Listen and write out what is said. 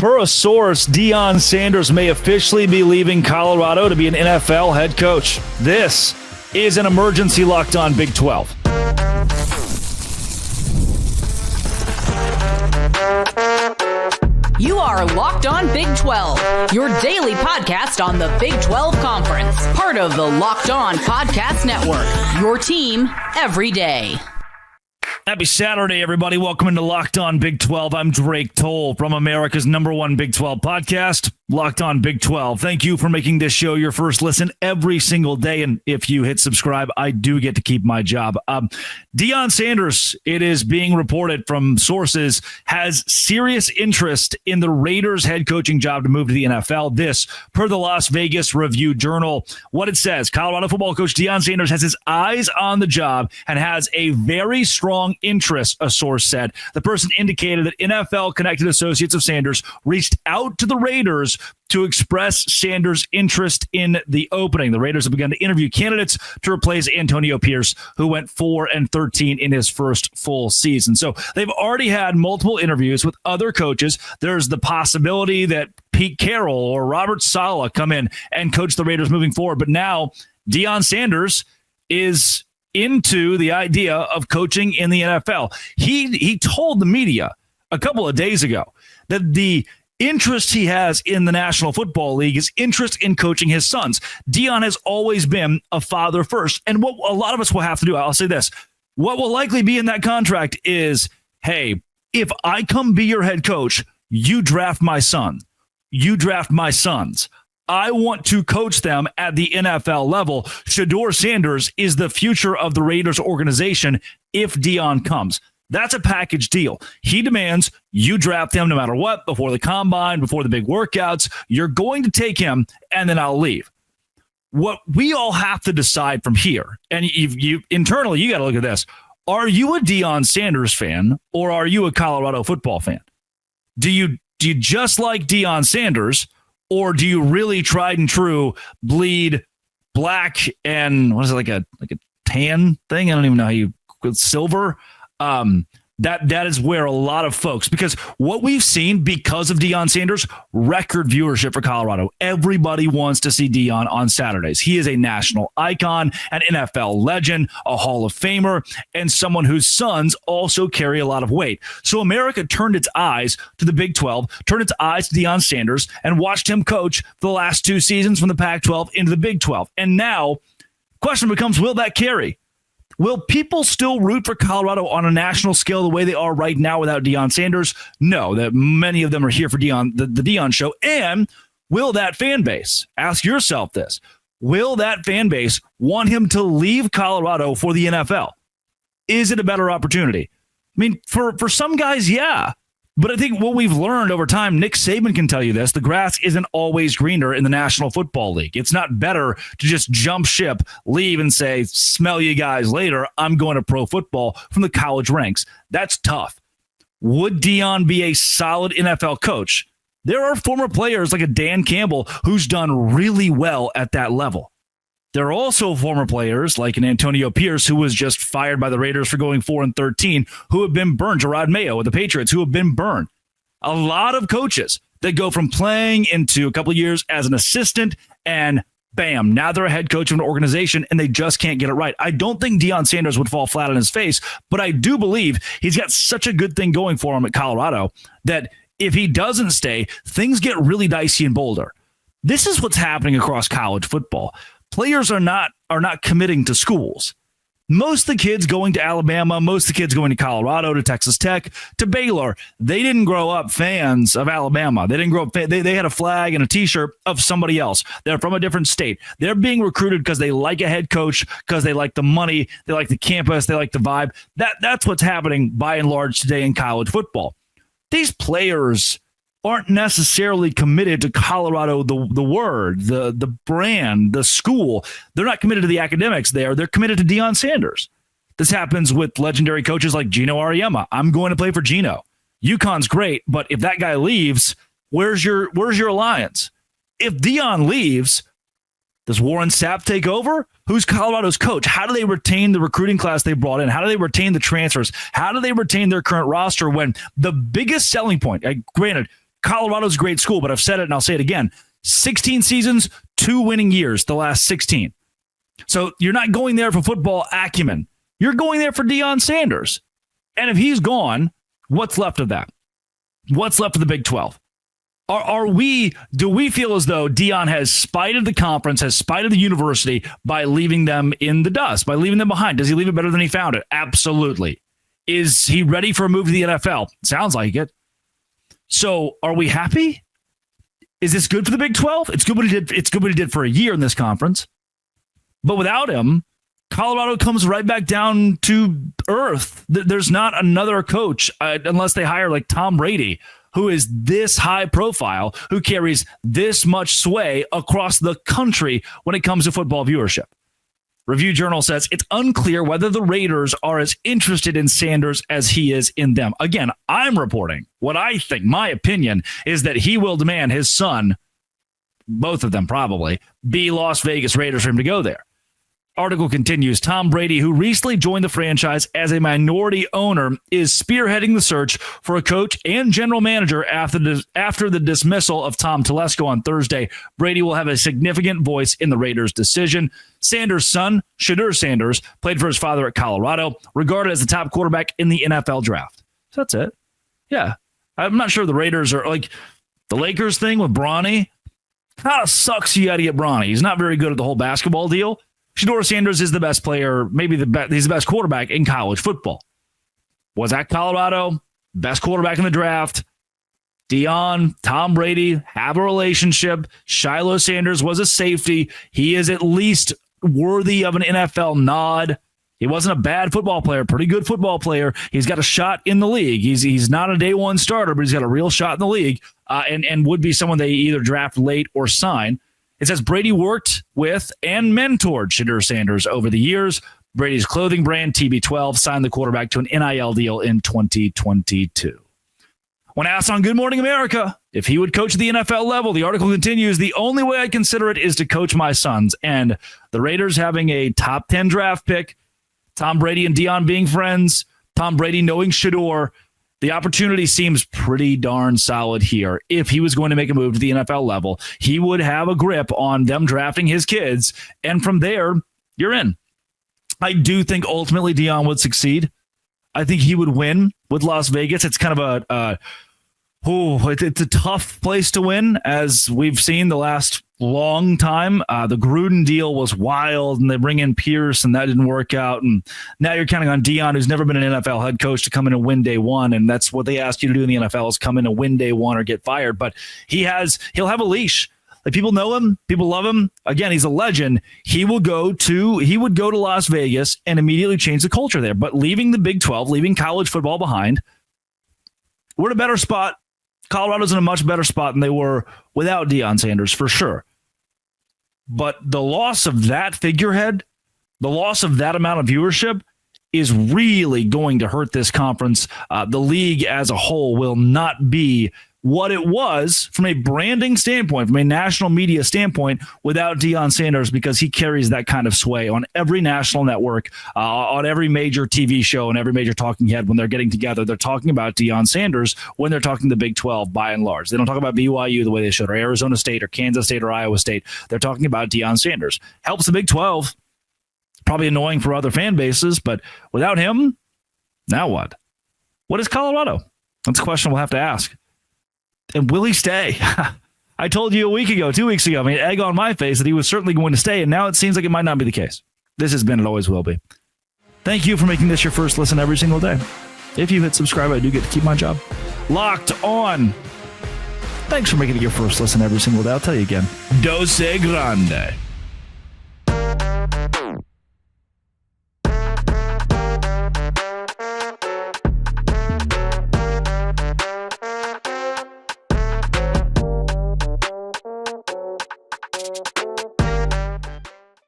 Per a source, Deion Sanders may officially be leaving Colorado to be an NFL head coach. This is an emergency Locked On Big 12. You are Locked On Big 12, your daily podcast on the Big 12 Conference. Part of the Locked On Podcast Network, your team every day. Happy Saturday, everybody. Welcome into Locked On Big 12. I'm Drake Toll from America's #1 Big 12 podcast, Locked On Big 12. Thank you for making this show your first listen every single day. And if you hit subscribe, I do get to keep my job. Deion Sanders, it is being reported from sources, has serious interest in the Raiders head coaching job to move to the NFL. This, per the Las Vegas Review-Journal. What it says, Colorado football coach Deion Sanders has his eyes on the job and has a very strong interest, a source said. The person indicated that NFL-connected associates of Sanders reached out to the Raiders to express Sanders' interest in the opening. The Raiders have begun to interview candidates to replace Antonio Pierce, who went 4-13 in his first full season. So they've already had multiple interviews with other coaches. There's the possibility that Pete Carroll or Robert Saleh come in and coach the Raiders moving forward. But now Deion Sanders is into the idea of coaching in the NFL. He told the media a couple of days ago that the interest he has in the National Football League is interest in coaching his sons. Deion has always been a father first. And what a lot of us will have to do, I'll say this, what will likely be in that contract is, hey, if I come be your head coach, you draft my son. You draft my sons. I want to coach them at the NFL level. Shedeur Sanders is the future of the Raiders organization if Deion comes. That's a package deal. He demands you draft him no matter what, before the combine, before the big workouts. You're going to take him, and then I'll leave. What we all have to decide from here, and you internally, you got to look at this. Are you a Deion Sanders fan, or are you a Colorado football fan? Do you just like Deion Sanders, or do you really tried and true bleed black and what is it, like a tan thing? I don't even know how you silver. That is where a lot of folks, because what we've seen because of Deion Sanders, record viewership for Colorado. Everybody wants to see Deion on Saturdays. He is a national icon, an NFL legend, a Hall of Famer, and someone whose sons also carry a lot of weight. So America turned its eyes to the Big 12, turned its eyes to Deion Sanders, and watched him coach the last two seasons from the Pac-12 into the Big 12. And now, question becomes, will that carry? Will people still root for Colorado on a national scale the way they are right now without Deion Sanders? No, that many of them are here for the Deion show. And will that fan base, ask yourself this, will that fan base want him to leave Colorado for the NFL? Is it a better opportunity? I mean, for some guys, yeah. But I think what we've learned over time, Nick Saban can tell you this, the grass isn't always greener in the National Football League. It's not better to just jump ship, leave and say, smell you guys later, I'm going to pro football from the college ranks. That's tough. Would Deion be a solid NFL coach? There are former players like a Dan Campbell who's done really well at that level. There are also former players like an Antonio Pierce, who was just fired by the Raiders for going 4-13, who have been burned. Gerard Mayo with the Patriots, who have been burned. A lot of coaches that go from playing into a couple of years as an assistant and bam, now they're a head coach of an organization and they just can't get it right. I don't think Deion Sanders would fall flat on his face, but I do believe he's got such a good thing going for him at Colorado that if he doesn't stay, things get really dicey in Boulder. This is what's happening across college football. Players are not committing to schools. Most of the kids going to Alabama, most of the kids going to Colorado, to Texas Tech, to Baylor, they didn't grow up fans of Alabama. They didn't grow up. They had a flag and a T-shirt of somebody else. They're from a different state. They're being recruited because they like a head coach, because they like the money, they like the campus, they like the vibe. That's what's happening by and large today in college football. These players aren't necessarily committed to Colorado, the word, the brand, the school. They're not committed to the academics there. They're committed to Deion Sanders. This happens with legendary coaches like Gino Auriemma. I'm going to play for Gino. UConn's great, but if that guy leaves, where's your alliance? If Deion leaves, does Warren Sapp take over? Who's Colorado's coach? How do they retain the recruiting class they brought in? How do they retain the transfers? How do they retain their current roster when the biggest selling point, granted, Colorado's a great school, but I've said it and I'll say it again. 16 seasons, 2 winning years, the last 16. So you're not going there for football acumen. You're going there for Deion Sanders. And if he's gone, what's left of that? What's left of the Big 12? Do we feel as though Deion has spited the conference, has spited the university by leaving them in the dust, by leaving them behind? Does he leave it better than he found it? Absolutely. Is he ready for a move to the NFL? Sounds like it. So are we happy? Is this good for the Big 12? It's good what he did. It's good what he did for a year in this conference. But without him, Colorado comes right back down to earth. There's not another coach unless they hire like Tom Brady, who is this high profile, who carries this much sway across the country when it comes to football viewership. Review Journal says it's unclear whether the Raiders are as interested in Sanders as he is in them. Again, I'm reporting what I think. My opinion is that he will demand his son, both of them probably, be Las Vegas Raiders for him to go there. Article continues, Tom Brady, who recently joined the franchise as a minority owner, is spearheading the search for a coach and general manager after the dismissal of Tom Telesco on Thursday. Brady will have a significant voice in the Raiders' decision. Sanders' son, Shedeur Sanders, played for his father at Colorado, regarded as the top quarterback in the NFL draft. So that's it. Yeah. I'm not sure the Raiders are like the Lakers thing with Bronny. Kind of sucks you got to get Bronny. He's not very good at the whole basketball deal. Shedeur Sanders is the best player, maybe he's the best quarterback in college football. Was at Colorado, best quarterback in the draft. Deion, Tom Brady have a relationship. Shilo Sanders was a safety. He is at least worthy of an NFL nod. He wasn't a bad football player, pretty good football player. He's got a shot in the league. He's not a day one starter, but he's got a real shot in the league and would be someone they either draft late or sign. It says Brady worked with and mentored Shedeur Sanders over the years. Brady's clothing brand, TB12, signed the quarterback to an NIL deal in 2022. When asked on Good Morning America if he would coach at the NFL level, the article continues, the only way I'd consider it is to coach my sons. And the Raiders having a top 10 draft pick, Tom Brady and Deion being friends, Tom Brady knowing Shedeur, the opportunity seems pretty darn solid here. If he was going to make a move to the NFL level, he would have a grip on them drafting his kids. And from there, you're in. I do think ultimately Deion would succeed. I think he would win with Las Vegas. It's kind of it's a tough place to win, as we've seen the last long time. The Gruden deal was wild, and they bring in Pierce, and that didn't work out. And now you're counting on Deion, who's never been an NFL head coach, to come in and win day one. And that's what they ask you to do in the NFL, is come in and win day one or get fired. But he'll have a leash. Like, people know him, people love him. Again, he's a legend. He would go to Las Vegas and immediately change the culture there. But leaving the Big 12, leaving college football behind, we're in a better spot. Colorado's in a much better spot than they were without Deion Sanders, for sure. But the loss of that figurehead, the loss of that amount of viewership is really going to hurt this conference. The league as a whole will not be what it was from a branding standpoint, from a national media standpoint, without Deion Sanders, because he carries that kind of sway on every national network, on every major TV show and every major talking head. When they're getting together, they're talking about Deion Sanders when they're talking the Big 12 by and large. They don't talk about BYU the way they should, or Arizona State or Kansas State or Iowa State. They're talking about Deion Sanders. Helps the Big 12. Probably annoying for other fan bases, but without him, now what? What is Colorado? That's a question we'll have to ask. And will he stay? I told you 2 weeks ago, egg on my face, that he was certainly going to stay, and now it seems like it might not be the case. This has been, it always will be. Thank you for making this your first listen every single day. If you hit subscribe, I do get to keep my job. Locked On. Thanks for making it your first listen every single day. I'll tell you again. Dose Grande.